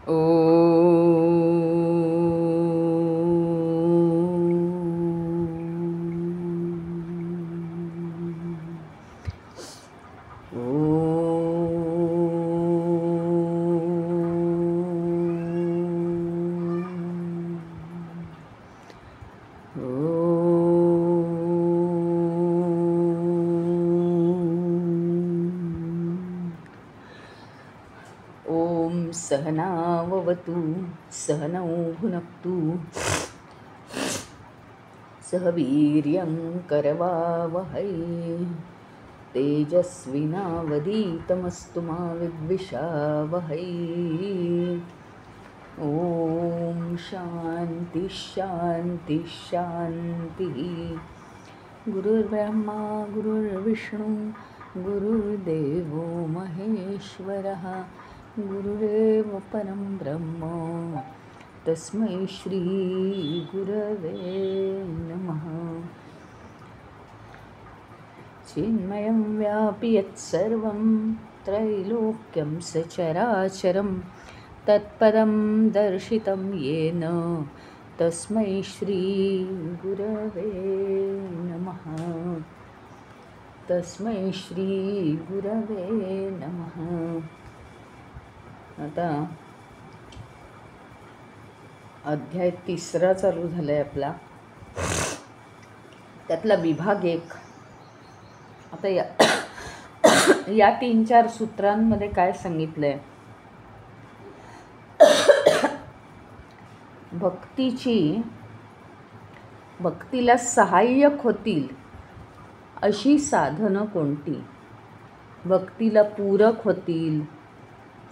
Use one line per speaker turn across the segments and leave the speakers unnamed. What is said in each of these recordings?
ओ सहनाववतु सहनौ भुनक्तु सह वीर्यं करवावहै तेजस्विनावधीतमस्तु मा विद्विषावहै। ॐ शान्ति शान्ति शान्तिः। गुरुर्ब्रह्मा गुरुर्विष्णु गुरुर्देवो महेश्वरः गुरुरेव परं ब्रह्म तस्मै श्री गुरवे नमः। चिन्मयं व्यापि यत्सर्वं त्रैलोक्यं सचराचरं तत्पदं दर्शितं येन तस्मै श्री गुरवे नमः। तस्मै श्री गुरवे नमः। आता अध्याय 3 चालू झाला आहे आपला, त्यातला विभाग 1। आता या 3-4 सूत्रांमध्ये काय सांगितलं आहे, भक्तीला सहाय्यक होतील अशी साधनं कोणती, भक्तीला पूरक होतील,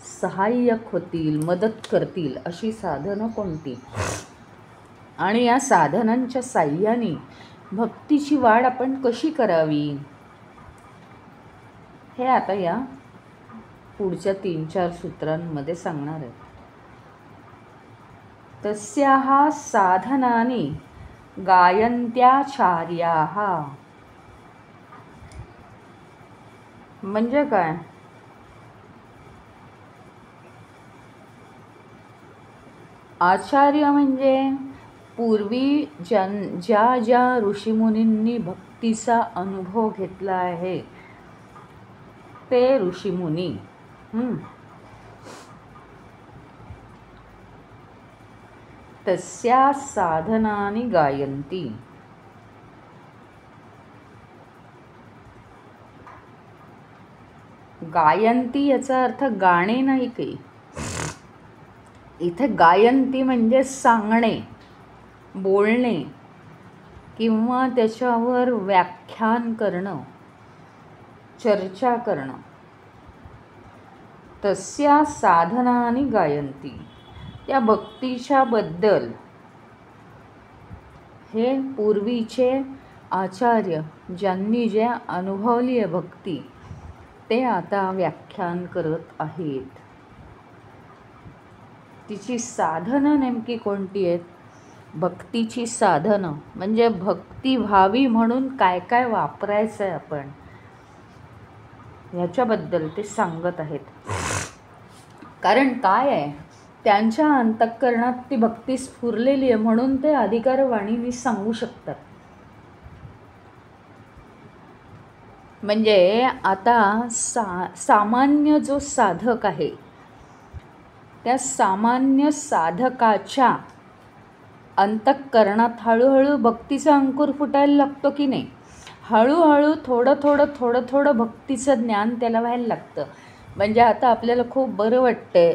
सहाय्यक होतील, मदत करतील अशी साधनं कोणती, आणि या साधनांच्या साह्याने भक्तीची वाढ आपण कशी करावी, हे आता या पुढच्या 3-4 सूत्रांमध्ये सांगणार आहे। तस्याः साधनानि गायन्त्याचार्याः, म्हणजे काय, आचार्य म्हणजे पूर्वी ज्या ऋषीमुनींनी भक्तीचा अनुभव घेतला आहे ते ऋषीमुनी। तस्या साधनानि गायन्ति, गायन्ति याचा अर्थ गाणे नाही काही, इथे गायन्ति म्हणजे सांगणे, बोलणे किंवा त्याच्यावर व्याख्यान करणं, चर्चा करणं। तस्या साधनानि गायन्ति, त्या भक्तीच्या बद्दल हे पूर्वीचे आचार्य ज्यांनी जे अनुभवली आहे भक्ती, ते आता व्याख्यान करत आहेत। तिची साधनं नेमकी कोणती आहेत, भक्तीची साधनं म्हणजे भक्ती व्हावी म्हणून काय काय वापरायचं आहे आपण, ह्याच्याबद्दल ते सांगत आहेत। कारण काय आहे, त्यांच्या अंतःकरणात ती भक्ती स्फुरलेली आहे म्हणून ते अधिकारवाणीने सांगू शकतात। म्हणजे आता सामान्य जो साधक आहे, त्या सामान्य साधकाच्या अंतःकरणात हळूहळू भक्तीचा अंकुर फुटायला लागतो की नाही, हळूहळू थोडं थोडं भक्तीचं ज्ञान त्याला व्हायला लागतं। म्हणजे आता आपल्याला खूप बरं वाटतंय,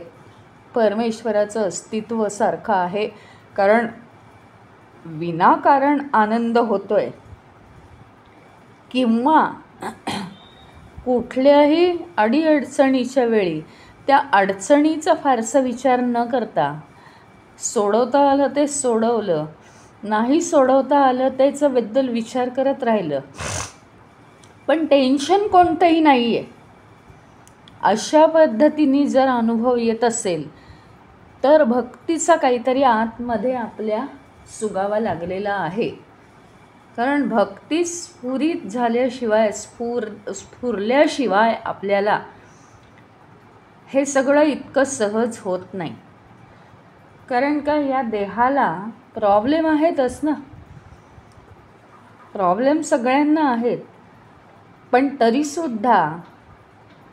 परमेश्वराचं अस्तित्व सारखं आहे, कारण विनाकारण आनंद होतोय, किंवा कुठल्याही अडीअडचणीच्या वेळी त्या अडचणीचा फारसा विचार न करता सोडवता आलं ते सोडवलं, नाही सोडवता आलं त्याच्याबद्दल विचार करत राहिलं, पण टेन्शन कोणतंही नाही आहे, अशा पद्धतीने जर अनुभव येत असेल तर भक्तीचा काहीतरी आतमध्ये आपल्या सुगावा लागलेला आहे। कारण भक्ती स्फुरित झाल्याशिवाय स्फुरल्याशिवाय आपल्याला हे सगळं इतकं सहज होत नाही। कारण का या देहाला प्रॉब्लेम आहेतच ना, प्रॉब्लेम सगळ्यांना आहेत, पण तरीसुद्धा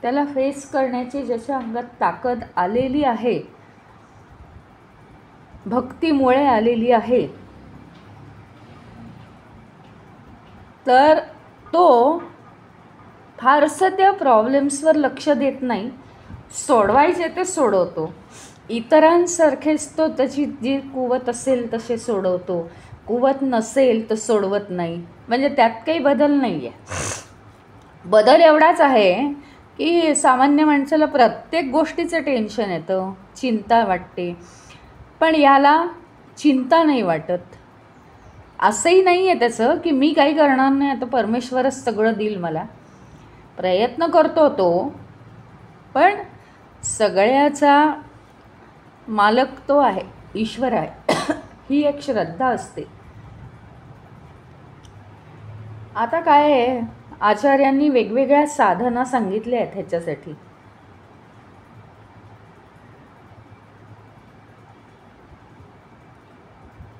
त्याला फेस करण्याची ज्याच्या अंगात ताकद आलेली आहे, भक्तीमुळे आलेली आहे, तर तो फारसं त्या प्रॉब्लेम्सवर लक्ष देत नाही, सोडवायचे ते सोडवतो. इतरांसारखेच तो त्याची जी कुवत असेल तसे सोडवतो, कुवत नसेल तर सोडवत नाही. म्हणजे त्यात काही बदल नाही आहे. बदल एवढाच आहे की सामान्य माणसाला प्रत्येक गोष्टीचं टेन्शन येतं, चिंता वाटते, पण याला चिंता नाही वाटत. असंही नाही आहे त्याचं की मी काही करणार नाही, आता परमेश्वरच सगळं देईल मला. प्रयत्न करतो तो, पण सगळ्याचा मालक तो आहे, ईश्वर आहे. ही एक श्रद्धा असते. आता काय आहे, आचार्यांनी वेगवेगळ्या साधना सांगितल्या आहेत ह्याच्यासाठी.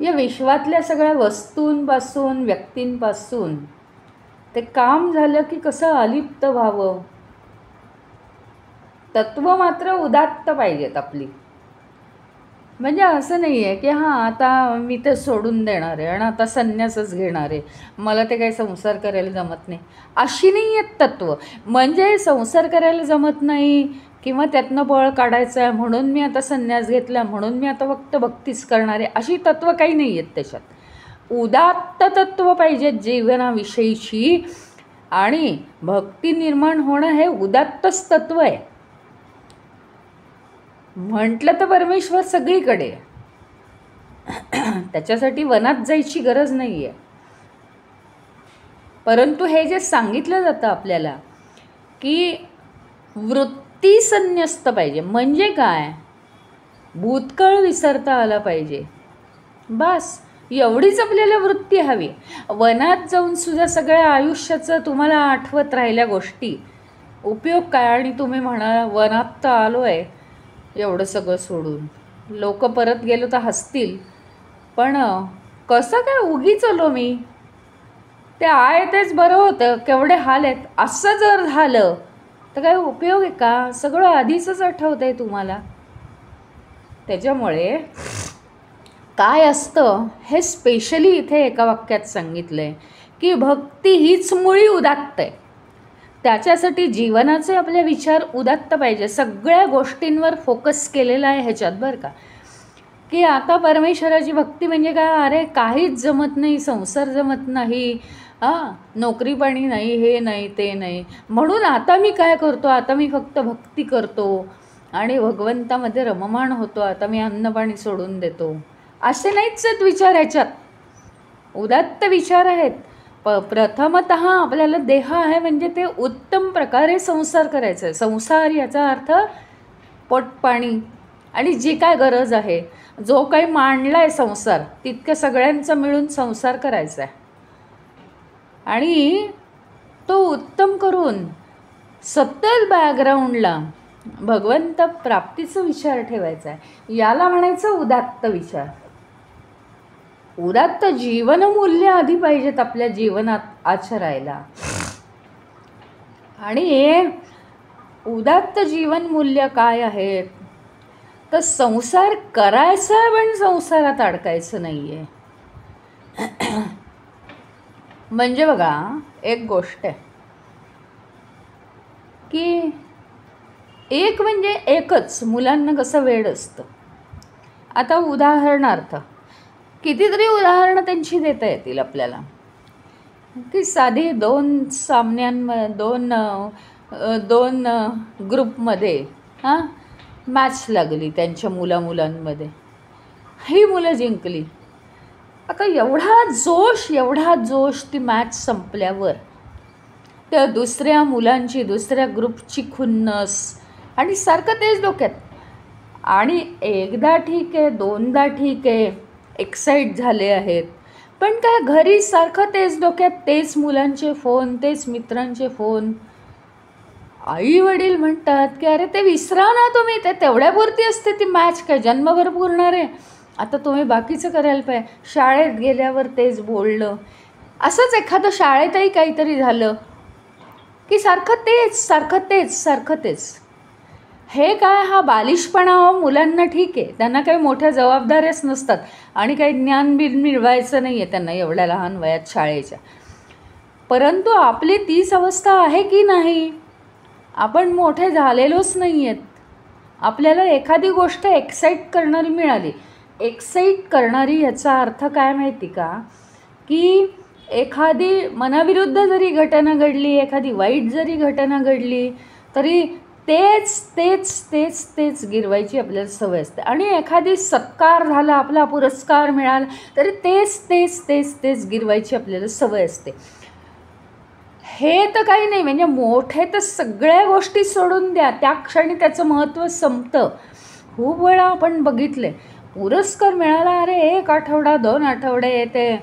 या विश्वातल्या सगळ्या वस्तूंपासून, व्यक्तींपासून ते काम झालं की कसं अलिप्त व्हावं. तत्व मात्र उदात्त पाहिजेत आपली. म्हणजे असं नाही आहे की हां आता मी ते सोडून देणार आहे आणि आता संन्यासच घेणार आहे, मला ते काही संसार करायला जमत नाही, अशी नाही आहेत तत्व. म्हणजे संसार करायला जमत नाही किंवा त्यातनं बळ काढायचं आहे म्हणून मी आता संन्यास घेतला, म्हणून मी आता फक्त भक्तीच करणार आहे, अशी तत्व काही नाही आहेत त्याच्यात. उदात्त तत्व पाहिजेत जीवनाविषयीची, आणि भक्ती निर्माण होणं हे उदात्तच तत्व आहे. म्हटलं तर परमेश्वर सगळीकडे, त्याच्यासाठी वनात जायची गरज नाही आहे. परंतु हे जे सांगितलं जातं आपल्याला की वृत्ती संन्यस्त पाहिजे, म्हणजे काय, भूतकाळ विसरता आला पाहिजे, बस एवढीच आपल्याला वृत्ती हवी. वनात जाऊन सुद्धा सगळ्या आयुष्याचं तुम्हाला आठवत राहिल्या गोष्टी, उपयोग काय. आणि तुम्ही म्हणा वनात तर आलो आहे एवढं सगळं सोडून, लोक परत गेलो तर हसतील, पण कसं काय उगीच आलो मी, ते आहे तेच बरं होतं, केवढे हाल आहेत, असं जर झालं तर काय उपयोग आहे का. सगळं आधीचंच आठवतं आहे तुम्हाला. त्याच्यामुळे काय असतं हे स्पेशली इथे एका वाक्यात सांगितलं आहे की भक्ती हीच मुळी उदात्त आहे. त्याच्यासाठी जीवनाचे आपले विचार उदात्त पाहिजे. सगळ्या गोष्टींवर फोकस केलेला आहे ह्याच्यात बरं का, की आता परमेश्वराची भक्ती म्हणजे काय, अरे काहीच जमत नाही, संसार जमत नाही, नोकरी पाणी नाही, हे नाही ते नाही, म्हणून आता मी काय करतो, आता मी फक्त भक्ती करतो आणि भगवंतामध्ये रममाण होतो, आता मी अन्नपाणी सोडून देतो, असे नाहीच आहेत विचार ह्याच्यात. उदात्त विचार आहेत. प्रथमतः आपल्याला देह आहे म्हणजे ते उत्तम प्रकारे संसार करायचा आहे. संसार याचा अर्थ पोटपाणी आणि जी काय गरज आहे, जो काही मांडला आहे संसार, तितकं सगळ्यांचं मिळून संसार करायचा आहे आणि तो उत्तम करून सतत बॅकग्राऊंडला भगवंत प्राप्तीचा विचार ठेवायचा आहे. याला म्हणायचं उदात्त विचार. उदात्त जीवनमूल्य आधी पाहिजेत आपल्या जीवनात आचरायला. आणि उदात्त जीवनमूल्य काय आहेत तर संसार करायचा पण संसारात अडकायचं नाही आहे. म्हणजे बघा एक गोष्ट आहे की एक म्हणजे एकच, मुलांना कसं वेड असतं. आता उदाहरणार्थ कितीतरी उदाहरणं त्यांची देता येतील आपल्याला, की साधी दोन ग्रुपमध्ये मॅच लागली त्यांच्या मुलांमध्ये, ही मुलं जिंकली. आता एवढा जोश ती मॅच संपल्यावर त्या दुसऱ्या मुलांची, दुसऱ्या ग्रुपची खुन्नस आणि सारखं तेच डोक्यात. आणि एकदा ठीक आहे, दोनदा ठीक आहे, एक्साईट झाले आहेत, पण काय घरी सारखं तेच डोक्यात, तेच मुलांचे फोन, तेच मित्रांचे फोन, आई वडील म्हणतात की अरे ते विसरा ना तुम्ही, ते तेवढ्यापुरती असते ती मॅच, काय जन्मभर पुरणार आहे? आता तुम्ही बाकीचं करायला पाहिजे. शाळेत गेल्यावर तेच बोलणं. असंच एखादं शाळेतही काहीतरी झालं की सारखं तेच सारखं तेच सारखं तेच. हे काय, हा बालिशपणा मुलांना ठीक आहे, त्यांना काही मोठ्या जबाबदाऱ्याच नसतात आणि काही ज्ञान बिन मिळवायचं नाही आहे त्यांना एवढ्या लहान वयात शाळेच्या. परंतु आपली तीच अवस्था आहे की नाही? आपण मोठे झालेलोच नाही आहेत. आपल्याला एखादी गोष्ट एक्साईट करणारी मिळाली. एक्साईट करणारी याचा अर्थ काय माहिती का? की एखादी मनाविरुद्ध जरी घटना घडली, एखादी वाईट जरी घटना घडली तरी तेच तेच तेच तेच गिरवायची आपल्याला सवय असते. आणि एखादी सत्कार झाला, आपला पुरस्कार मिळाला तरी तेच तेच तेच तेच गिरवायची आपल्याला सवय असते. हे तर काही नाही, म्हणजे मोठे तर सगळ्या गोष्टी सोडून द्या, त्या क्षणी त्याचं महत्त्व संपतं. खूप वेळा आपण बघितले, पुरस्कार मिळाला, अरे 1 आठवडा 2 आठवडे ते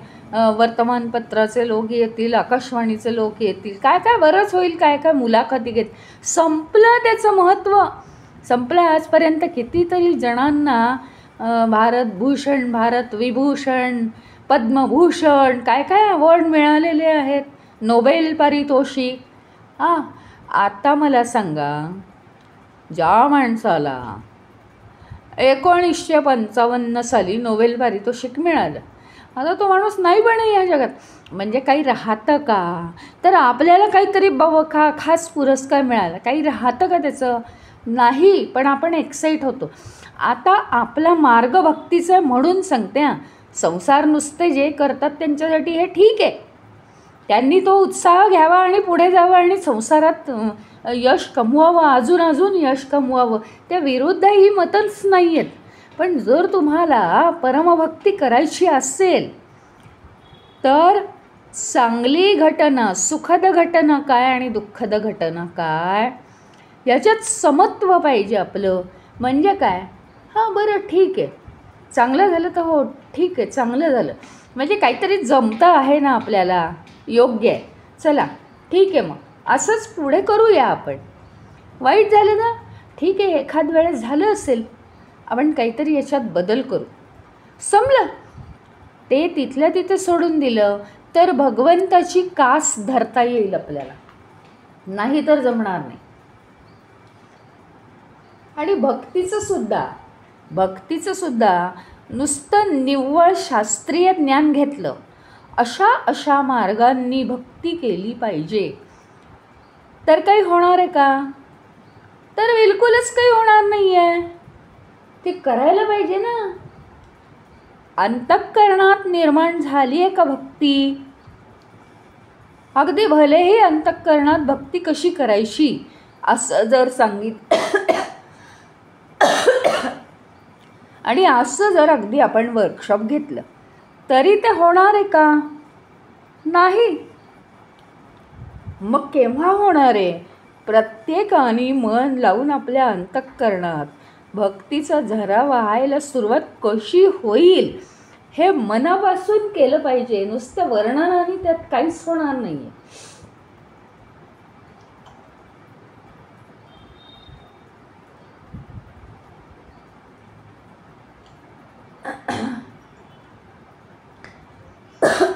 वर्तमानपत्राचे लोक येतील, आकाशवाणीचे लोक येतील, काय काय बरंच होईल, काय काय मुलाखती घेत, संपलं त्याचं महत्त्व, संपलं. आजपर्यंत कितीतरी जणांना भारतभूषण, भारतविभूषण, पद्मभूषण, काय काय अवॉर्ड मिळालेले आहेत, नोबेल पारितोषिक. आता मला सांगा, ज्या माणसाला 1955 साली नोबेल पारितोषिक मिळालं, आता तो माणूस नाही पण या जगात, म्हणजे काही राहतं का? तर आपल्याला काहीतरी खास पुरस्कार मिळाला, काही राहतं का त्याचं? नाही, पण आपण एक्साईट होतो. आता आपला मार्ग भक्तीचा आहे म्हणून सांगते. संसार नुसते जे करतात त्यांच्यासाठी हे ठीक आहे, त्यांनी तो उत्साह घ्यावा आणि पुढे जावं आणि संसारात यश कमवावं, अजून अजून यश कमवावं. त्या विरुद्ध ही मतच नाही आहेत. पण जर तुम्हाला परमभक्ती करायची असेल तर चांगली घटना, सुखद घटना काय आणि दुःखद घटना काय, याच्यात समत्व पाहिजे आपलं. म्हणजे काय, बरं ठीक आहे, चांगलं झालं तर हो ठीक आहे, चांगलं झालं म्हणजे काहीतरी जमतं आहे ना आपल्याला, योग्य आहे, चला ठीक आहे, मग असंच पुढे करूया आपण. वाईट झालं ना, ठीक आहे, एखाद वेळेस झालं असेल, आपण काहीतरी याच्यात बदल करू. संपलं. ते तिथल्या तिथे सोडून दिलं तर भगवंताची कास धरता येईल आपल्याला, नाही तर जमणार नाही. आणि भक्तीचं सुद्धा नुसतं निव्वळ शास्त्रीय ज्ञान घेतलं, अशा मार्गांनी भक्ती केली पाहिजे. तर काही होणार आहे का? तर बिलकुलच काही होणार नाही आहे. ते करायला पाहिजे ना. अंतःकरणात निर्माण झाली आहे का भक्ती? अगदी भलेही अंतःकरणात भक्ती कशी करायची असं जर सांगितलं आणि असं जर अगदी आपण वर्कशॉप घेतलं तरी ते होणार आहे का? नाही. मग केव्हा होणार आहे? प्रत्येकाने मन लावून आपल्या अंतःकरणात भक्तीचा झरा वाहायला सुरुवात कशी होईल हे मनापासून केलं पाहिजे. नुसतं वर्णनाने त्यात काहीच होणार नाही आहे.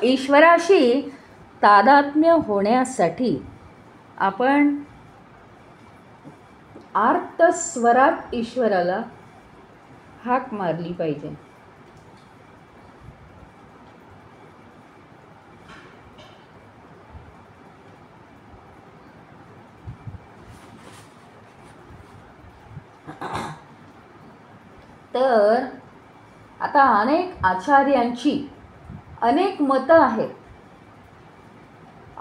ईश्वराशी तादात्म्य होण्यासाठी आपण आर्त स्वरात ईश्वराला हाक मारली पाहिजे. तर आता अनेक आचार्यांची अनेक मतं आहेत.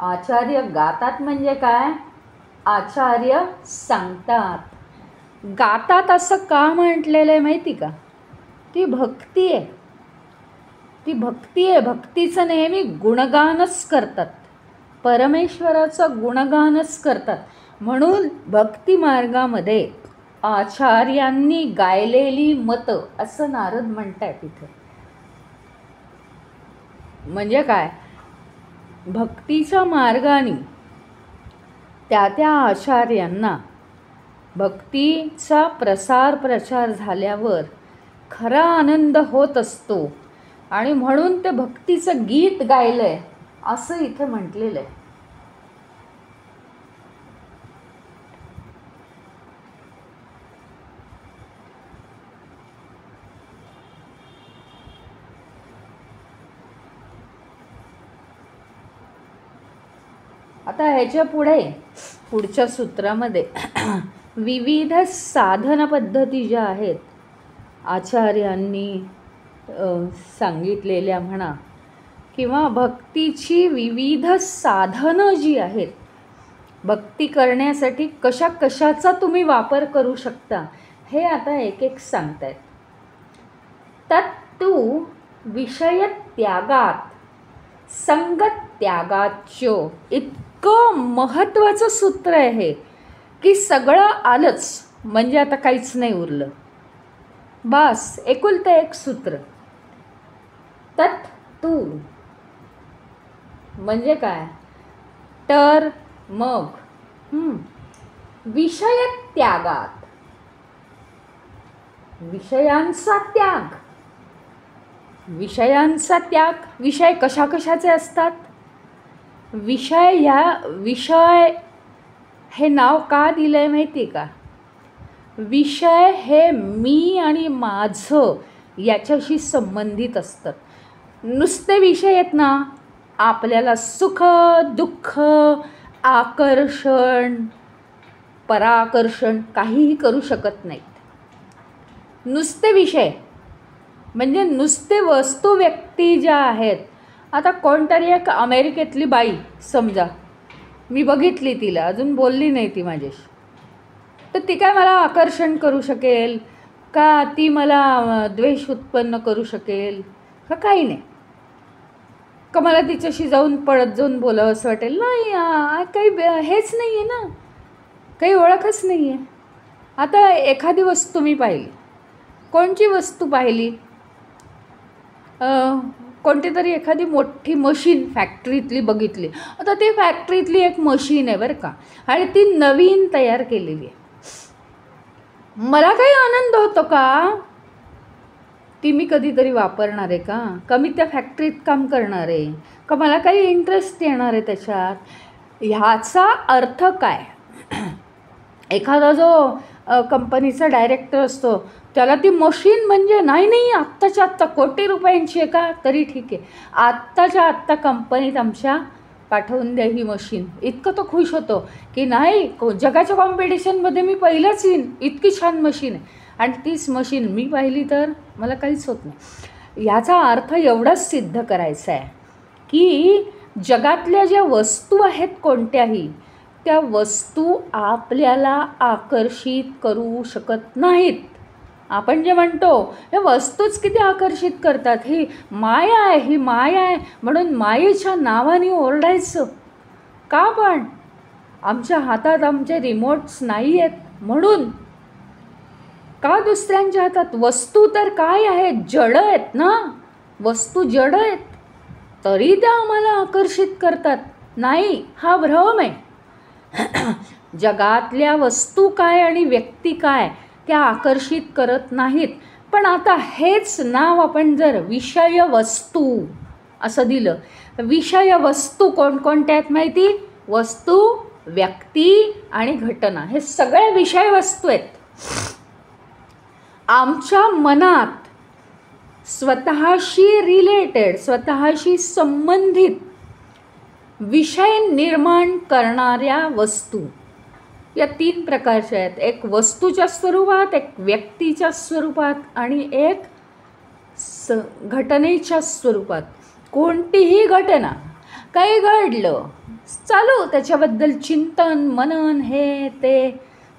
आचार्य गातात म्हणजे काय? आचार्य सांगतात. गातात असं का म्हटलेलं आहे माहिती का? ती भक्ती आहे. भक्तीचं नेहमी गुणगानच करतात, परमेश्वराचं गुणगानच करतात. म्हणून भक्ती मार्गामध्ये आचार्यांनी गायलेली मतं असं नारद म्हणतात इथं. म्हणजे काय? भक्तीच्या मार्गाने त्या त्या आचार्यांना भक्तीचा प्रचार झाल्यावर खरा आनंद होत असतो आणि म्हणून ते भक्तीचं गीत गायलंय असं इथे म्हटलेलं आहे. आता ह्याच्या पुढच्या सूत्रामध्ये विविध साधन पद्धती ज्या आहेत आचार्यांनी सांगितलेल्या म्हणा किंवा भक्तीची विविध साधनं जी आहेत, भक्ती करण्यासाठी कशा कशाचा तुम्ही वापर करू शकता हे आता एक एक सांगतायत. तत्तु विषय त्यागात संगत त्यागाच्यो, इतकं महत्त्वाचं सूत्र आहे हे की सगळं आलंच म्हणजे आता काहीच नाही उरलं. बस एकुलतं एक सूत्र. तत्तु म्हणजे काय तर मग विषय त्यागात, विषयांचा त्याग. विषयांचा त्याग, विषय कशा कशाचे असतात? विषय हे नाव का दिलं आहे माहिती आहे का? विषय हे मी आणि माझं याच्याशी संबंधित असतात. नुसते विषय आहेत ना, आपल्याला सुख दुःख आकर्षण पराकर्षण काहीही करू शकत नाहीत. नुसते विषय म्हणजे नुसते वस्तू व्यक्ती ज्या आहेत. आता कोणतरी एक अमेरिकेतली बाई समजा, मी बघितली तिला, अजून बोलली नाही ती माझ्याशी, तर ती काय मला आकर्षण करू शकेल का? ती मला द्वेष उत्पन्न करू शकेल का? काही नाही. का मला तिच्याशी पळत जाऊन बोलावं असं वाटेल? नाही, काही हेच नाही आहे ना, काही ओळखच नाही आहे. आता एखादी वस्तू मी पाहिली. कोणची वस्तू पाहिली? कोणती तरी एखादी मोठी मशीन फॅक्टरीतली बघितली. आता ती फॅक्टरीतली एक मशीन आहे बरं का, आणि ती नवीन तयार केलेली आहे. मला काही आनंद होतो का? ती मी कधीतरी वापरणार आहे का मी त्या फॅक्टरीत काम करणार आहे का? मला काही इंटरेस्ट येणार आहे त्याच्यात? ह्याचा अर्थ काय? एखादा जो कंपनीचा डायरेक्टर असतो त्याला ती मशीन म्हणजे नाही आत्ताच्या आत्ता कोटी रुपयांची आहे का? तरी ठीक आहे, आत्ताच्या आत्ता कंपनीत आमच्या पाठवून द्या ही मशीन. इतकं तो खुश होतो की नाही, जगाच्या कॉम्पिटिशनमध्ये मी पहिलंच येईन, इतकी छान मशीन आहे. आणि तीच मशीन मी पाहिली तर मला काहीच होत नाही. याचा अर्थ एवढाच सिद्ध करायचा आहे की जगातल्या ज्या वस्तू आहेत कोणत्याही, त्या वस्तू आपल्याला आकर्षित करू शकत नाहीत. आपण जे म्हणतो हे वस्तूच किती आकर्षित करतात, ही माया आहे, ही माया आहे म्हणून मायेच्या नावाने ओरडायचं का? पण आमच्या हातात आमचे रिमोट्स नाही आहेत म्हणून का दुसऱ्यांच्या हातात? वस्तू तर काय आहेत? जड आहेत ना, वस्तू जड आहेत तरी त्या आम्हाला आकर्षित करतात. नाही, हा भ्रम आहे. जगातल्या वस्तू काय आणि व्यक्ती काय त्या आकर्षित करत नाहीत. पण आता हेच नाव आपण जर विषय वस्तू असं दिलं, विषय वस्तू कोणकोणत्या आहेत माहिती? वस्तू, व्यक्ती आणि घटना, हे सगळे विषय वस्तू आहेत. आमच्या मनात स्वतःशी रिलेटेड, स्वतःशी संबंधित विषय निर्माण करणाऱ्या वस्तू या 3 प्रकारच्या आहेत. एक वस्तूच्या स्वरूपात, एक व्यक्तीच्या स्वरूपात आणि एक घटनेच्या स्वरूपात. कोणतीही घटना, काही घडलं, चालू त्याच्याबद्दल चिंतन मनन हे ते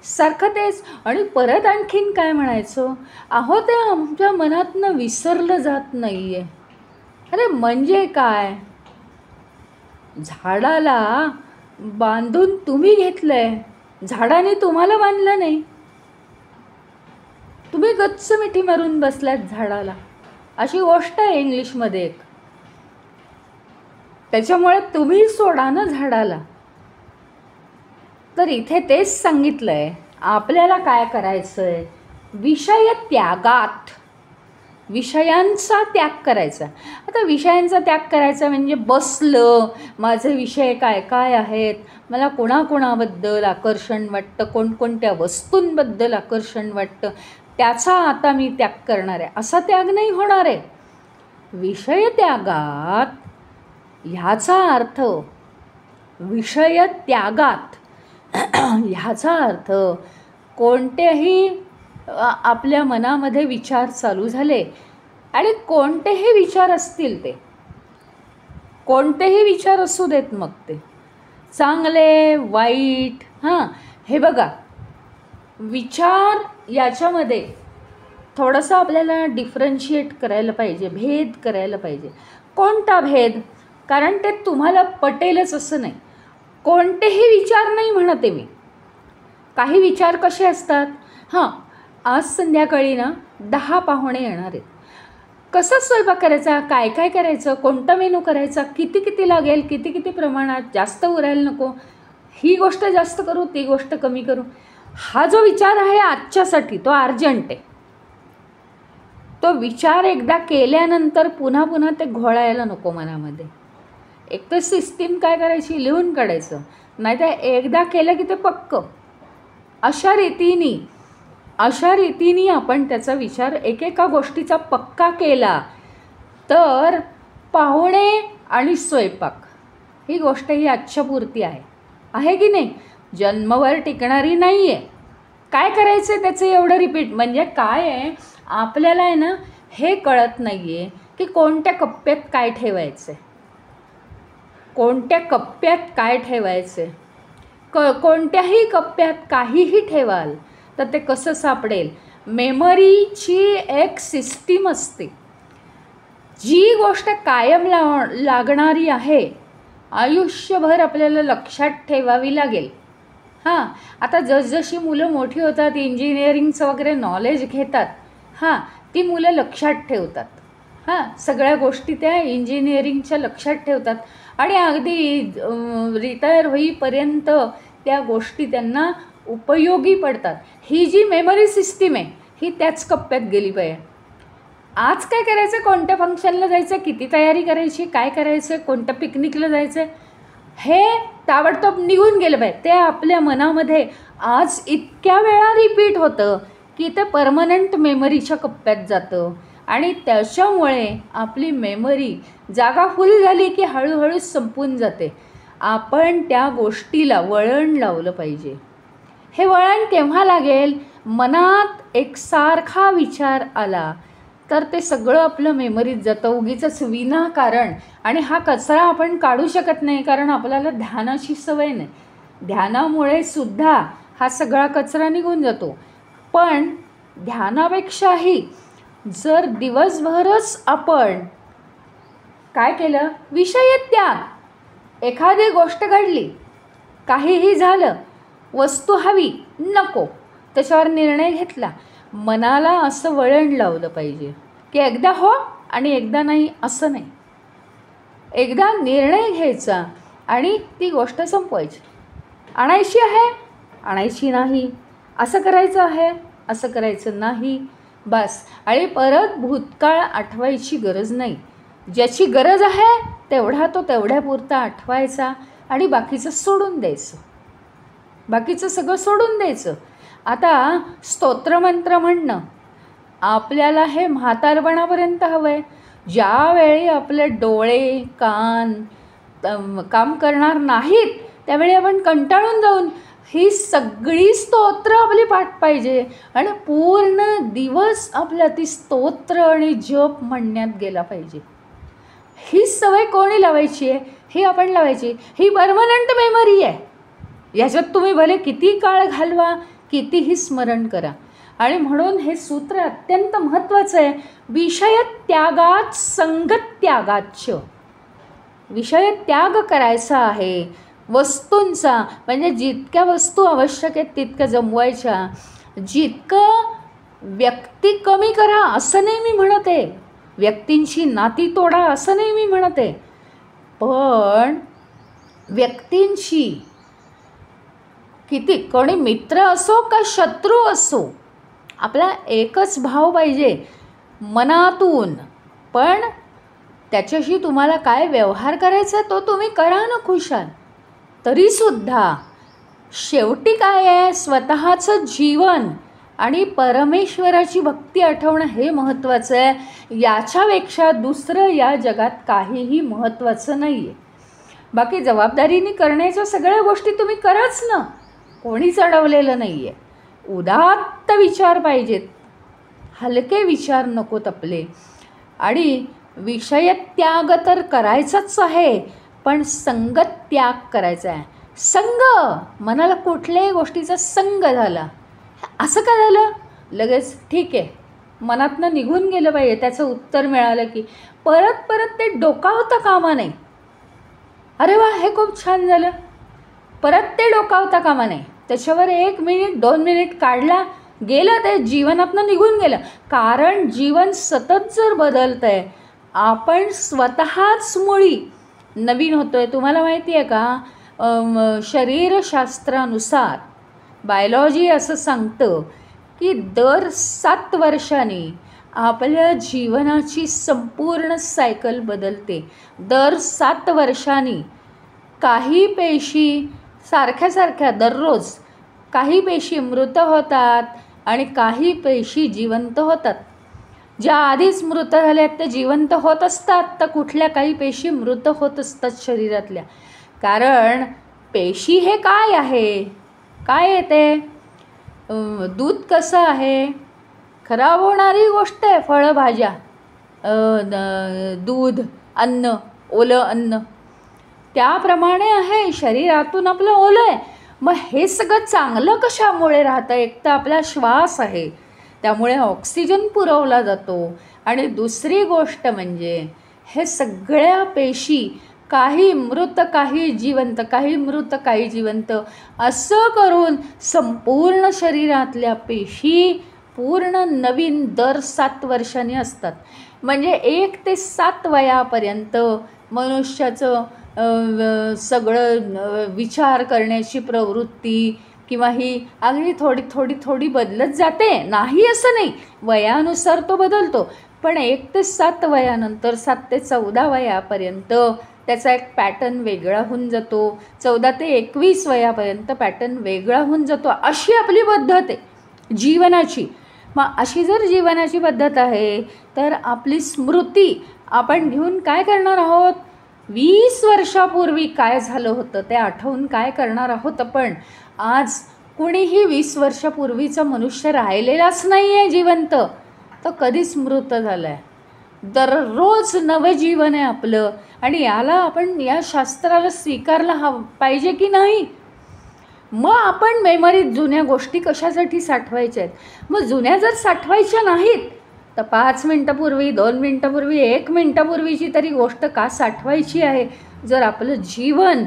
सारखं तेच. आणि परत आणखीन काय म्हणायचं? अहो ते आमच्या मनातनं विसरलं जात नाही आहे. अरे म्हणजे काय? झाडाला बांधून तुम्ही घेतलं आहे, झाडाने तुम्हाला बांधलं नाही. तुम्ही गच्च मिठी मारून बसलात झाडाला, अशी गोष्ट आहे इंग्लिशमध्ये एक. त्याच्यामुळे तुम्ही सोडा ना झाडाला. तर इथे तेच सांगितलं आहे, आपल्याला काय करायचं आहे, विषय त्यागात, विषयांचा त्याग करायचा. आता विषयांचा त्याग करायचा म्हणजे बसलं, माझे विषय काय काय आहेत, मला कोणाकोणाबद्दल आकर्षण वाटतं, कोणकोणत्या वस्तूंबद्दल आकर्षण वाटतं, त्याचा आता मी त्याग करणार आहे, असा त्याग नाही होणार आहे. विषय त्यागात ह्याचा अर्थ, विषय त्यागात ह्याचा अर्थ कोणतेही आपल्या मनामध्ये विचार चालू झाले आणि कोणतेही विचार असतील, ते कोणतेही विचार असू देत, मग ते चांगले वाईट, हे बघा, विचार याच्यामध्ये थोडंसं आपल्याला डिफरन्शिएट करायला पाहिजे, भेद करायला पाहिजे. कोणता भेद? कारण ते तुम्हाला पटेलच असं नाही. कोणतेही विचार नाही म्हणते मी. काही विचार कसे असतात, आज संध्याकाळी ना 10 पाहुणे येणार आहेत, कसा स्वयंपाक करायचा, काय काय करायचं, कोणता मेनू करायचा, किती किती लागेल, किती किती प्रमाणात, जास्त उरायला नको, ही गोष्ट जास्त करू, ती गोष्ट कमी करू, हा जो विचार आहे आजच्यासाठी तो अर्जंट आहे. तो विचार एकदा केल्यानंतर पुन्हा पुन्हा ते घोळायला नको मनामध्ये. एक तर सिस्टीम काय करायची, लिहून काढायचं, नाही तर एकदा केलं की ते पक्क. अशा रीतीने आपण त्याचा विचार एकेका गोष्टीचा पक्का केला तर पाहुणे आणि स्वयंपाक ही गोष्ट ही आजच्या पुरती आहे की नाही, जन्मभर टिकणारी नाही आहे. काय करायचं आहे त्याचं एवढं रिपीट, म्हणजे काय आहे, आपल्याला आहे ना हे कळत नाही आहे की कोणत्या कप्प्यात काय ठेवायचं आहे, कोणत्या कप्प्यात काय ठेवायचं आहे. कोणत्याही कप्प्यात काहीही ठेवाल तर ते कसं सापडेल. मेमरीची एक सिस्टीम असते, जी गोष्ट कायम लागणारी आहे, आयुष्यभर आपल्याला लक्षात ठेवावी लागेल. आता जसजशी मुलं मोठी होतात, इंजिनिअरिंगचं वगैरे नॉलेज घेतात, ती मुलं लक्षात ठेवतात. सगळ्या गोष्टी त्या इंजिनिअरिंगच्या लक्षात ठेवतात आणि अगदी रिटायर होईपर्यंत त्या गोष्टी त्यांना उपयोगी पडतात. ही जी मेमरी सिस्टीम आहे ही त्याच कप्प्यात गेली पाहिजे. आज काय करायचं, कोणत्या फंक्शनला जायचं, किती तयारी करायची, काय करायचं, कोणत्या पिकनिकला जायचं, हे ताबडतोब निघून गेलं पाहिजे. ते आपल्या मनामध्ये आज इतक्या वेळा रिपीट होतं की ते परमनंट मेमरीच्या कप्प्यात जातं आणि त्याच्यामुळे आपली मेमरी जागा फुल झाली की हळूहळू संपून जाते. आपण त्या गोष्टीला वळण लावलं पाहिजे. हे वळण केव्हा लागेल, मनात एकसारखा विचार आला तर ते सगळं आपलं मेमरीत जातं उगीचंच विनाकारण. आणि हा कचरा आपण काढू शकत नाही कारण आपल्याला ध्यानाची सवय नाही. ध्यानामुळे सुद्धा हा सगळा कचरा निघून जातो. पण ध्यानापेक्षाही जर दिवसभरच आपण काय केलं, विषय त्याग, एखादी गोष्ट घडली, काहीही झालं, वस्तू हवी नको, त्याच्यावर निर्णय घेतला, मनाला असं वळण लावलं पाहिजे की एकदा हो आणि एकदा नाही, असं नाही. एकदा निर्णय घ्यायचा आणि ती गोष्ट संपवायची. आणायची आहे, आणायची नाही, असं करायचं आहे, असं करायचं नाही, बस. आणि परत भूतकाळ आठवायची गरज नाही. ज्याची गरज आहे तेवढा तो तेवढ्यापुरता आठवायचा आणि बाकीचं सोडून द्यायचं, बाकीचं सगळं सोडून द्यायचं. आता स्तोत्रमंत्र म्हणणं आपल्याला हे म्हातारपणापर्यंत हवं आहे. ज्यावेळी आपले डोळे कान काम करणार नाहीत त्यावेळी आपण कंटाळून जाऊन ही सगळी स्तोत्र आपली पाठ पाहिजे आणि पूर्ण दिवस आपल्या ती स्तोत्र आणि जप म्हणण्यात गेला पाहिजे. ही सवय कोणी लावायची आहे, ही आपण लावायची. ही परमनंट मेमरी आहे. याच्यात तुम्ही भले किती काळ घालवा, कितीही स्मरण करा. आणि म्हणून हे सूत्र अत्यंत महत्त्वाचं आहे. विषय त्यागात संगत त्यागाच्च. विषय त्याग करायचा आहे वस्तूंचा, म्हणजे जितक्या वस्तू आवश्यक आहेत तितक्या जमवायच्या. जितकं व्यक्ती कमी करा असं नाही मी म्हणत आहे, व्यक्तींची नाती तोडा असं नाही मी म्हणत आहे, पण व्यक्तींची किती कोणी मित्र असो का शत्रू असो, आपला एकच भाव पाहिजे मनातून. पण त्याच्याशी तुम्हाला काय व्यवहार करायचा तो तुम्ही करा ना खुशाल. तरीसुद्धा शेवटी काय आहे, स्वतःचं जीवन आणि परमेश्वराची भक्ती आठवणं हे महत्त्वाचं आहे. याच्यापेक्षा दुसरं या जगात काहीही महत्त्वाचं नाही आहे. बाकी जबाबदारीने करण्याच्या सगळ्या गोष्टी तुम्ही कराच ना, कोणीच अडवलेलं नाही आहे. उदात्त विचार पाहिजेत, हलके विचार नकोत आपले. आणि विषयत्याग तर करायचाच आहे, पण संगत त्याग करायचा आहे. संग, मनाला कुठल्याही गोष्टीचा संग झाला, असं काय झालं लगेच ठीक आहे, मनातनं निघून गेलं पाहिजे. त्याचं उत्तर मिळालं की परत परत ते डोकावता कामा नये. अरे वा, हे खूप छान झालं, परत ते डोकावता कामा नये. त्याच्यावर 1 मिनिट 2 मिनिट काढला, गेलं ते जीवनातनं निघून गेलं. कारण जीवन सतत जर बदलतं आहे, आपण स्वतःच मुळी नवीन होतो आहे. तुम्हाला माहिती आहे का, शरीरशास्त्रानुसार बायोलॉजी असं सांगतं की दर 7 वर्षांनी आपल्या जीवनाची संपूर्ण सायकल बदलते. दर 7 वर्षांनी काही पेशी सारख्या दररोज काही पेशी मृत होतात आणि काही पेशी जिवंत होतात. ज्या आधीच मृत झाल्यात त्या जिवंत होत असतात, तर कुठल्या काही पेशी मृत होत असतात शरीरातल्या. कारण पेशी हे काय आहे, काय येते, दूध कसं आहे, खराब होणारी गोष्ट आहे. फळभाज्या, दूध, अन्न, ओलं अन्न, त्याप्रमाणे आहे. शरीरातून आपलं ओलं आहे. मग हे सगळं चांगलं कशामुळे राहतं? एक तर आपला श्वास आहे, त्यामुळे ऑक्सिजन पुरवला जातो. आणि दुसरी गोष्ट म्हणजे हे सगळ्या पेशी, काही मृत काही जिवंत, काही मृत काही जिवंत, असं करून संपूर्ण शरीरातल्या पेशी पूर्ण नवीन दर 7 वर्षांनी असतात. म्हणजे 1 ते 7 वयापर्यंत मनुष्याचं सगळं विचार करण्याची प्रवृत्ती किंवा ही अगदी थोडी बदलत जाते. नाही असं नाही, वयानुसार तो बदलतो. पण 1 ते 7 वयानंतर 7 ते 14 वयापर्यंत त्याचा एक पॅटर्न वेगळा होऊन जातो. 14 ते 21 वयापर्यंत पॅटर्न वेगळा होऊन जातो. अशी आपली पद्धत आहे जीवनाची. मग अशी जर जीवनाची पद्धत आहे, तर आपली स्मृती आपण घेऊन काय करणार आहोत, 20 वर्षापूर्वी काय झालं होतं ते आठवून काय करणार आहोत आपण. आज कुणीही 20 वर्षापूर्वीचा मनुष्य राहिलेलाच नाही आहे जिवंत, तो कधीच मृत झाला आहे. दररोज नवजीवन आहे आपलं. आणि याला आपण, या शास्त्राला स्वीकारला पाहिजे की नाही. मग आपण मेमरीत जुन्या गोष्टी कशासाठी साठवायच्या आहेत. मग जुन्या जर साठवायच्या नाहीत, तर 5 मिनटापूर्वी, 2 मिनटापूर्वी, 1 मिनटापूर्वीची तरी गोष्ट का साठवायची आहे. जर आपलं जीवन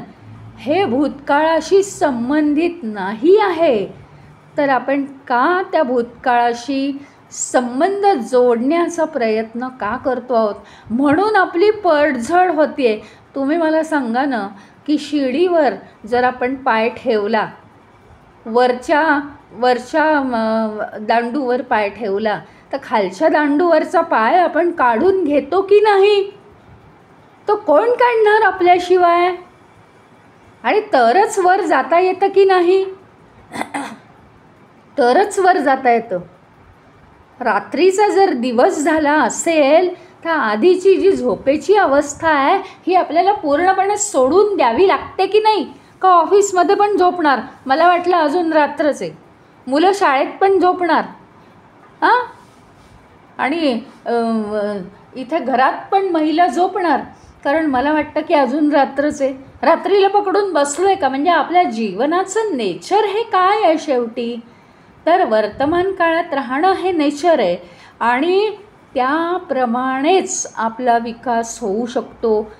हे भूतकाळाशी संबंधित नाही आहे, तर आपण का त्या भूतकाळाशी संबंध जोडण्याचा प्रयत्न का करतो आहोत. म्हणून आपली पडझड होती आहे. तुम्ही मला सांगा ना, की शिडीवर जर आपण पाय ठेवला, वरच्या दांडूवर पाय ठेवला, तर खालच्या दांडूवरचा पाय आपण काढून घेतो की नाही. तो कोण काढणार आपल्याशिवाय. आणि तरच वर जाता येतं की नाही, तरच वर जाता येतं. रात्रीचा जर दिवस झाला असेल, तर आधीची जी झोपेची अवस्था आहे ही आपल्याला पूर्णपणे सोडून द्यावी लागते की नाही. का ऑफिसमध्ये पण झोपणार, मला वाटलं अजून रात्रच आहे, मुलं शाळेत पण झोपणार, हां, आणि इथे घरात पण महिला झोपणार, कारण मला वाटतं की अजून रात्रच आहे. रात्रीला पकडून बसलो आहे का. म्हणजे आपल्या जीवनाचं नेचर हे काय आहे शेवटी, तर वर्तमान काळात राहणं हे नेचर आहे. आणि त्याप्रमाणेच आपला विकास होऊ शकतो.